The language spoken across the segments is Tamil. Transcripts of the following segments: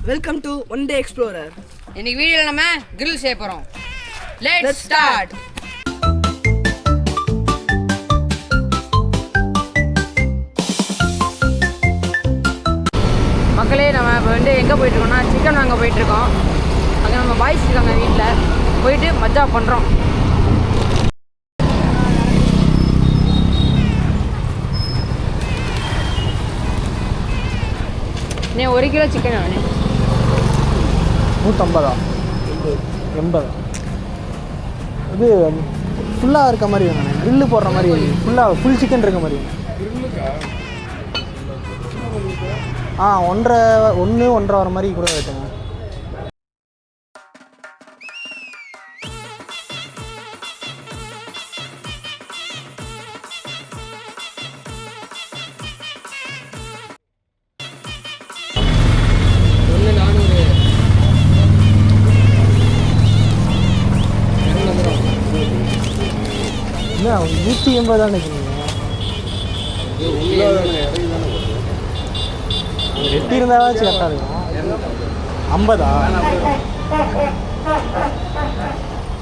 Welcome to 1DayExplorer. இன்னைக்கு வீடியோல நம்ம grill செய்ய போறோம். Let's start. மக்களே நம்ம வந்து எங்கே போயிட்டு இருக்கோம்னா சிக்கன் வாங்க போயிட்டு இருக்கோம். அங்கே நம்ம பாய்ஸ் இருக்காங்க வீட்டில் போயிட்டு மஜா பண்ணுறோம். நீ 1 கிலோ சிக்கன் வேணும். 150 80 இது ஃபுல்லாக இருக்க மாதிரி வேணும். க்ரில்லு போடுற மாதிரி ஃபுல் சிக்கன் இருக்க மாதிரி வேணும். ஒன்றரை வர மாதிரி கூட வைட்டுங்க. என்ன 180 தான் நினைக்கிறீங்க? எட்டி இருந்தாலும் கரெக்டாக இருக்கும். 50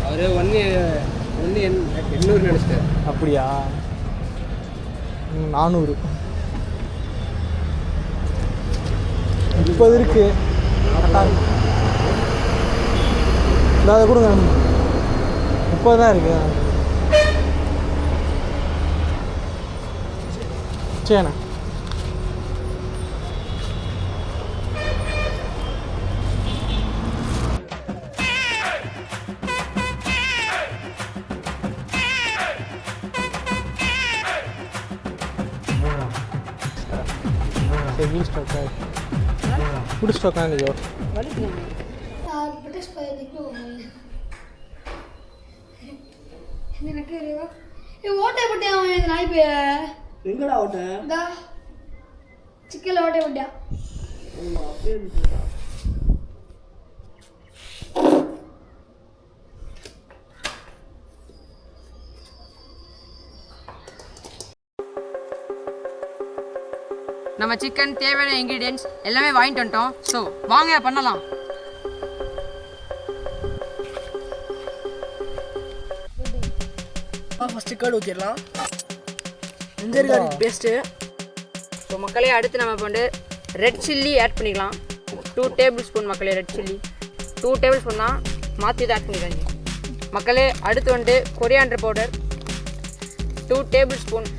அவரு 800 நினைச்சிட்டாரு. அப்படியா? 400 30 இருக்கு. கரெக்டாக இருக்கும். அதை கொடுங்க. 30 தான் இருக்கு. சரிண்ணா. Heavy stock है. Good stock है नहीं जो. British पे देखो. ये ना क्या रहेगा? ये वाटर बटे आए हैं नाई पे. எங்கடா ஓட்ட? दा. चिकन वाटर बटे. நம்ம சிக்கன் தேவையான இன்கிரிடியன்ட்ஸ் எல்லாமே வாங்கிட்டு வந்துட்டோம். ஸோ வாங்க பண்ணலாம். ஃபர்ஸ்ட் கர்ட் ஊற்றிடலாம். இஞ்சர் கார்லிக் பேஸ்ட்டு. ஸோ மக்களே அடுத்து நம்ம வந்து ரெட் சில்லி ஆட் பண்ணிக்கலாம். 2 டேபிள் ஸ்பூன் மக்களே ரெட் சில்லி 2 டேபிள் ஸ்பூன் தான், மாற்றி தான் ஆட் பண்ணிக்காங்க மக்களே. அடுத்து வந்து கொரியாண்டர் பவுடர் 2 டேபிள் ஸ்பூன்.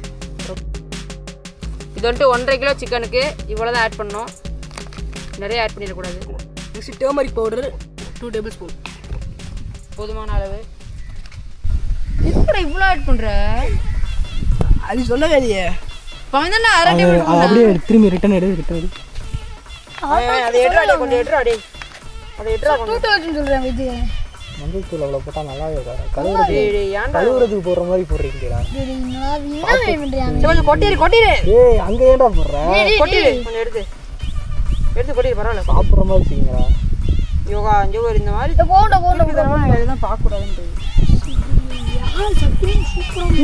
இது வந்துட்டு 1.5 கிலோ சிக்கனுக்கு இவ்வளோ தான் ஆட் பண்ணோம், நிறைய ஆட் பண்ணிடக்கூடாது. Next turmeric powder 2 table spoon போதுமான அளவு. இதுக்கூட இவ்வளோ ஆட் பண்ணுற அது சொல்லவே இல்லையே. அரை டேபிள் அப்படியே திரும்பி ரிட்டர்ன் எடு. அதை எடுறாடே, கொஞ்சம் எடுறாடே, அதை எடுறா. 2000 சொல்றேன் இது. மஞ்சள் தூள் அவ்வளோ போட்டால் நல்லாவே வராது. கழுவுறதுக்கு போடுற மாதிரி போடுறீங்களா? கொஞ்சம் கொட்டிடு. ஏய் அங்கே ஏன்டா போடுற? கொட்டிடு கொஞ்சம் எடுத்து கொட்டிடு, பரவாயில்ல. சாப்பிட்ற மாதிரி செய்யுங்களா? யோகா ஒரு இந்த மாதிரி இதெல்லாம் பார்க்கக்கூடாதுன்றது.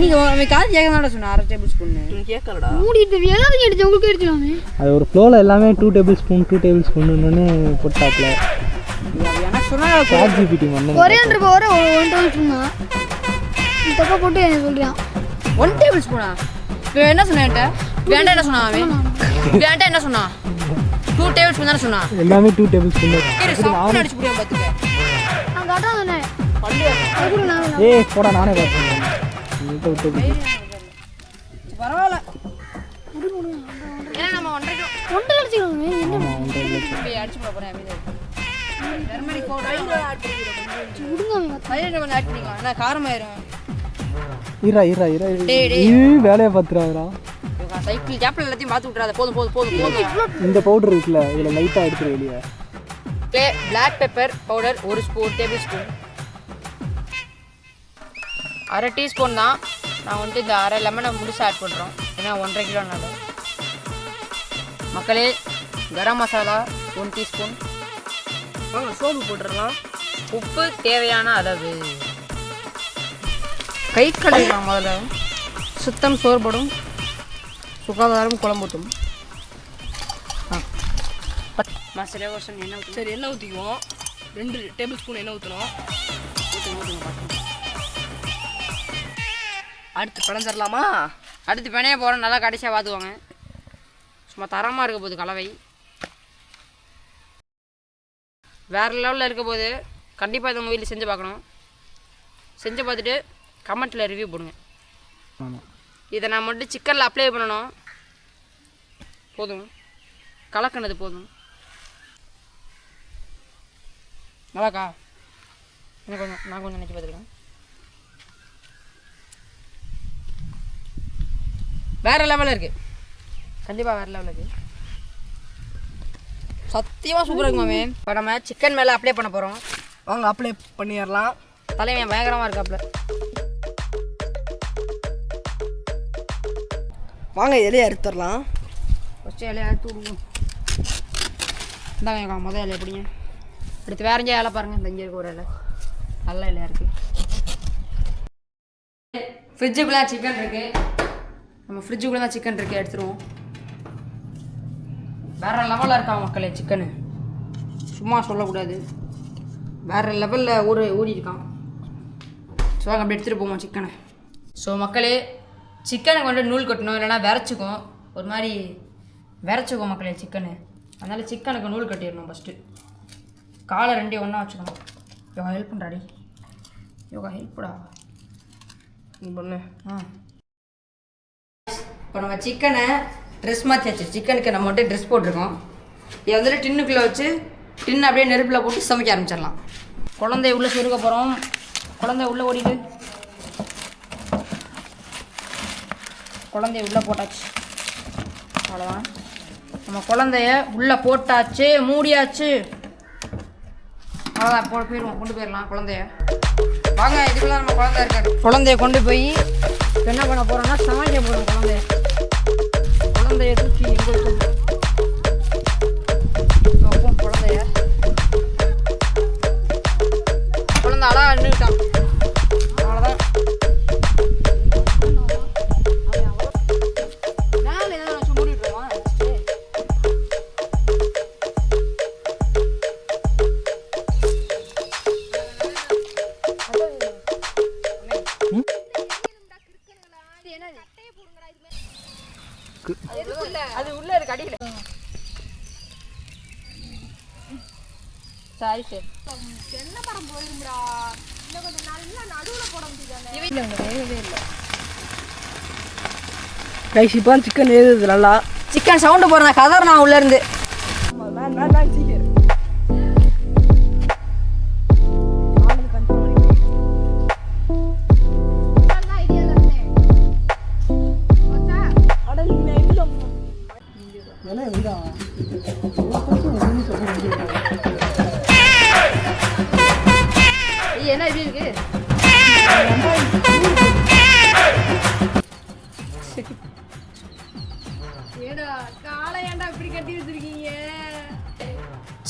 நீங்கள் காது கேட்க சொன்ன 1/2 டேபிள் ஸ்பூன் கேட்கலடா. மூடிட்டு எல்லாரும் எடுத்து உங்களுக்கு எடுத்துலாமே. அது ஒரு ஃப்ளோவில் எல்லாமே 2 டேபிள் ஸ்பூன்னு போட்டாப்ல. எனக்கு சொன்னா ChatGPT coriander powder 1 table spoon தான். தப்பா போட்டு என்ன சொல்றான்? 1 டேபிள் ஸ்பூனா? இப்போ என்ன சொன்னேன்ட்ட? வேண்டாம் என்ன சொன்னா அவன்? வேண்டாம் என்ன சொன்னா? 2 டேபிள் ஸ்பூன் தானே சொன்னா? எல்லாமே 2 டேபிள் ஸ்பூன் தான். சாப்பிட்டு அடிச்சு புடியா பாத்துக்க. நான் கரெக்டா சொன்னேன். ஏய் போடா, நானே பார்த்தேன். நீட்ட விட்டு பரவாயில்ல. ஏன்னா நம்ம 1.5 கிலோ 1 அடிச்சுக்கோங்க. என்ன அடிச்சு போறேன். டர்மரிக் பவுடர் ஆட் பண்ணிடுங்க. விடுங்க கொஞ்சம் ஆட் பண்ணிக்கோ, ஏன்னா காரமாயிரும். இரா வேலையை பார்த்துறாரா? சைக்கிள் கேப்ல எல்லாத்தையும் பார்த்து விட்டுறாத. போதும். இந்த பவுடர் இருக்குல்ல, இதில் லைட்டாக எடுத்துரு வெளியே. Black pepper powder 1 spoon tablespoon. 1/2 teaspoon தான். நான் வந்துட்டு இந்த 1/2 லெமனை முழுசாக ஆட் பண்ணுறோம், ஏன்னா 1.5 கிலோனால. மக்களே கரம் மசாலா 1 டீஸ்பூன். சோப்பு போட்டுடலாம். உப்பு தேவையான அளவு. கை கழுவிடலாம் முதல்ல. சுத்தம் சோர்படும், சுகாதாரம் குழம்புத்தும். மாஸ்டரே வருஷம் எண்ணெய் ஊற்றி சரி எண்ணெய் ஊற்றிக்குவோம். 2 டேபிள் ஸ்பூன் எண்ணெய் ஊற்றணும். ஊற்றுங்க பார்த்து. அடுத்து பிணைஞ்சிடலாமா? அடுத்து பிணைய போகிறோம், நல்லா கடைசியாக பார்த்துவாங்க. சும்மா தரமாக இருக்க போகுது கலவை, வேறு லெவலில் இருக்க போது. கண்டிப்பாக இதை உங்கள் வீட்டில் செஞ்சு பார்க்கணும். செஞ்சு பார்த்துட்டு கமெண்ட்டில் ரிவ்யூ போடுங்க. ஆமாம், இதை நான் மட்டும் சிக்கனில் அப்ளை பண்ணணும். போதும், கலக்கினது போதும். நல்லாக்கா? இன்னும் கொஞ்சம் நான் கொஞ்சம் நினச்சி பார்த்துருக்கேன். வேறு லெவலில் இருக்குது, கண்டிப்பாக வேறு லெவலில் இருக்குது. சத்தியமாக சூப்பராக இருக்கு மாமே. இப்போ நம்ம சிக்கன் மேலே அப்ளை பண்ண போகிறோம். வாங்க அப்ளை பண்ணிடலாம். தலைவன் பயங்கரமாக இருக்காப்புல. வாங்க இலையை அறுத்துடலாம். ஃபஸ்ட்டு இலையை அறுத்து விடுவோம். இந்தாங்க முதல் இலையை பிடிங்க. அடுத்து வேற எங்கேயா இலை பாருங்கள். இந்த இங்கே இருக்க ஒரு இலை நல்ல இலையாக இருக்குது. ஃப்ரிட்ஜுக்குள்ளே சிக்கன் இருக்குது. நம்ம ஃப்ரிட்ஜுக்குள்ளே தான் சிக்கன் இருக்குது, எடுத்துருவோம். வேறு லெவலில் இருக்கான் மக்களே சிக்கனு, சும்மா சொல்லக்கூடாது. வேறு லெவலில் ஊறி இருக்கான். ஸோ அப்படி எடுத்துகிட்டு போவோம் சிக்கனை. ஸோ மக்களே, சிக்கனுக்கு வந்து நூல் கட்டணும், இல்லைனா விரைச்சிக்கும். ஒரு மாதிரி விரைச்சிக்கும் மக்களே சிக்கனு. அதனால் சிக்கனுக்கு நூல் கட்டிடணும். ஃபஸ்ட்டு காலை 2 ஒன்றா வச்சுக்கணும். யோகா ஹெல்ப் பண்ணுறாடி, யோகா ஹெல்ப்டா நீ பொண்ணு. இப்போ நம்ம சிக்கனை ட்ரெஸ் மாற்றியாச்சு. சிக்கனுக்கு நம்ம மட்டும் ட்ரெஸ் போட்டிருக்கோம். இதை வந்துட்டு டின்னுக்குள்ளே வச்சு டின்னு அப்படியே நெருப்பில் போட்டு சமைக்க ஆரம்பிச்சிடலாம். குழந்தைய உள்ளே சொருக்க போகிறோம். குழந்தைய உள்ளே ஓடிட்டு குழந்தைய உள்ளே போட்டாச்சு. அவ்வளோதான், நம்ம குழந்தைய உள்ளே போட்டாச்சு, மூடியாச்சு. அவ்வளோதான், போயிடுவோம், கொண்டு போயிடலாம் குழந்தைய. வாங்க, இதுக்குள்ள நம்ம குழந்தை இருக்காரு. குழந்தைய கொண்டு போய் என்ன பண்ண போகிறோம்னா சமைக்க போகிறோம். குழந்தைய தூக்கி எங்கே வைப்போம்? குழந்தைய அழகா நின்றுட்டான். அவ்வளோதான். மேலே ஏதாவது வச்சு மூடிட்டுருமா? அது உள்ள இருக்கு அடியில். சாரி சார், என்ன படம் போயிருந்தா இன்னும் கொஞ்சம் நல்லா நடுவில் போட முடியாது. கைஸ் இப்போ சிக்கன் ஏறுது நல்லா. சிக்கன் சவுண்டு போடுறேன், கதர் நான் உள்ள இருந்து. என்ன இப்படி இருக்கு?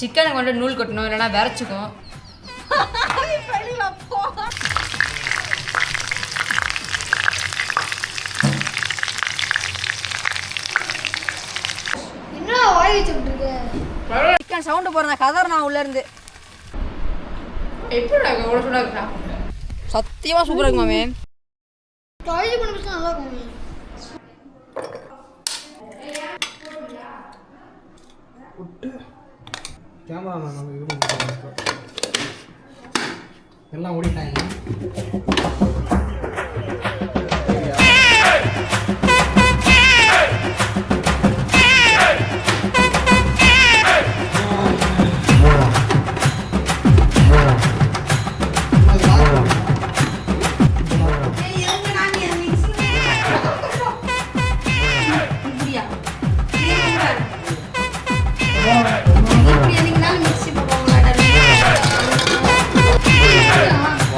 சிக்கனுக்கு வந்து நூல் கட்டணும், இல்லைன்னா விரைச்சிக்கும். சிக்கன் சவுண்டு போடுறேன், கதர் நான் உள்ள இருந்து. எப்படி எவ்வளோ சூடாக இருக்கா? சத்தியமாக சூப்பராக இருக்கு மாமே. நல்லா இருக்கும். கேமரா எல்லாம் ஓடிட்டாங்க.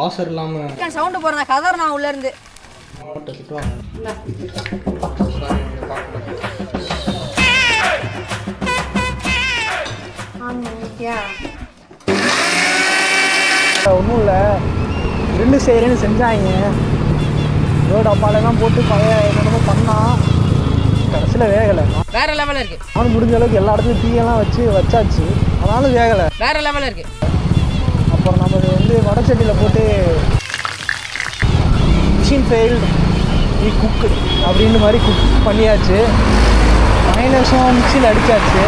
வாசர் இல்லாம சிக்கன் சவுண்டு போடுறேன், கதர் நான் உள்ள இருந்து. ஒன்றும் இல்லை, கிரில்லு செய்கிறேன்னு செஞ்சாங்க. ரோடு அப்பாலெல்லாம் போட்டு பழைய என்னென்னமோ பண்ணான். கடைசியில் வேகலை. வேற லெவலில் இருக்கு. அவனு முடிஞ்ச அளவுக்கு எல்லா இடத்துலையும் தீயெல்லாம் வச்சாச்சு, ஆனாலும் வேகலை. வேற லெவலில் இருக்கு. அப்புறம் நம்ம வந்து வடச்சட்டியில் போட்டு மிஷின் ஃபெயில்டு நீ குக்கு அப்படின்னு மாதிரி குக் பண்ணியாச்சு. மைனஸும் மிக்சியில் அடித்தாச்சு.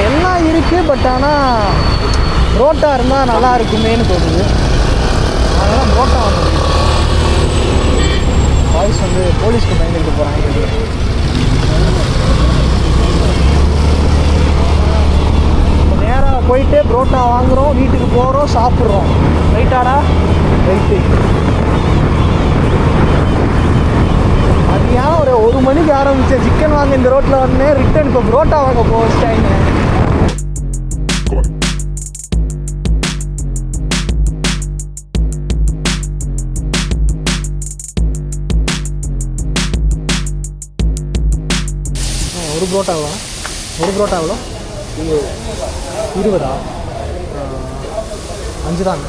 எல்லாம் இருக்குது. பட் ஆனால் புரோட்டா இருந்தால் நல்லா இருக்குமேனு தோணுது. அதனால் புரோட்டா வந்து பாய்ஸ் வந்து போலீஸ்க்கு பயந்துக்கிட்டு போகிறாங்க. நேராக போயிட்டு புரோட்டா வாங்குகிறோம், வீட்டுக்கு போகிறோம், சாப்பிட்றோம். ரைட்டாடா? ரைட்டு. மதியானம் ஒரு மணிக்கு ஆரம்பித்த சிக்கன் வாங்க இந்த ரோட்டில் வந்தேன். ரிட்டன் இப்போ புரோட்டா வாங்க போச்சிட்டாங்க. ஒரு புரோட்டா எவ்வளோ? 20. 5 தாங்க.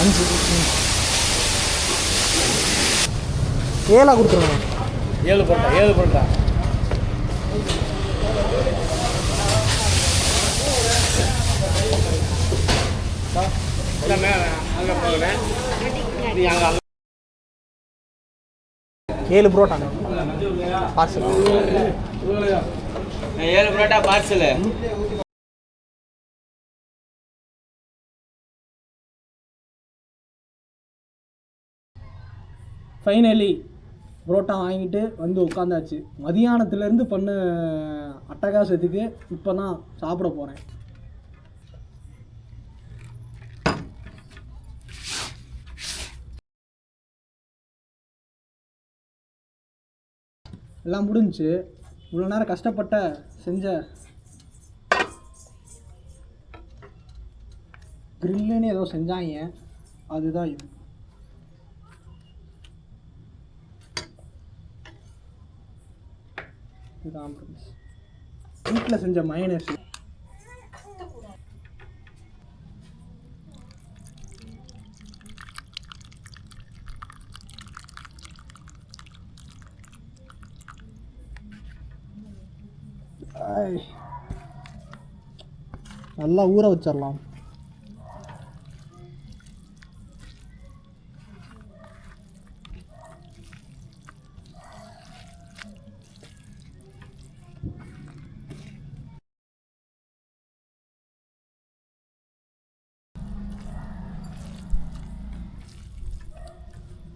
5 7 கொடுத்துருங்க. 7 புரோட்டா. ஏழு புரோட்டாங்க parcel. 7 parotta parcel. Finally parotta வாங்கிட்டு வந்து உட்காந்தாச்சு. மதியானத்துலேருந்து பண்ண அட்டகாசத்துக்கு இப்போ தான் சாப்பிட போகிறேன். எல்லாம் முடிஞ்சிச்சு. இவ்வளோ நேரம் கஷ்டப்பட்ட செஞ்ச கிரில்லுன்னு ஏதோ செஞ்சாங்க, அதுதான் இது. இதுதான் வீட்டில் செஞ்ச மயனஸ். நல்லா ஊற வச்சிடலாம்.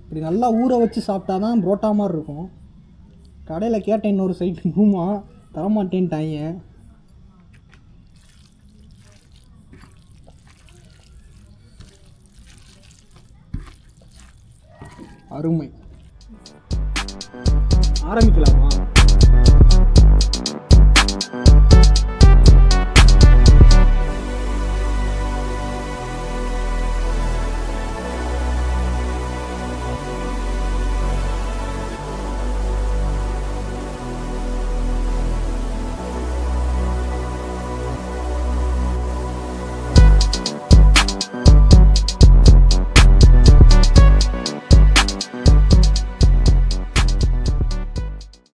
இப்படி நல்லா ஊற வச்சு சாப்பிட்டா தான் புரோட்டா மாதிரி இருக்கும். கடையில் கேட்டேன் இன்னொரு சைட்டு மூமா தரமாட்டேன்ட்டாங்க. அருமை. ஆரம்பிக்கலாமா?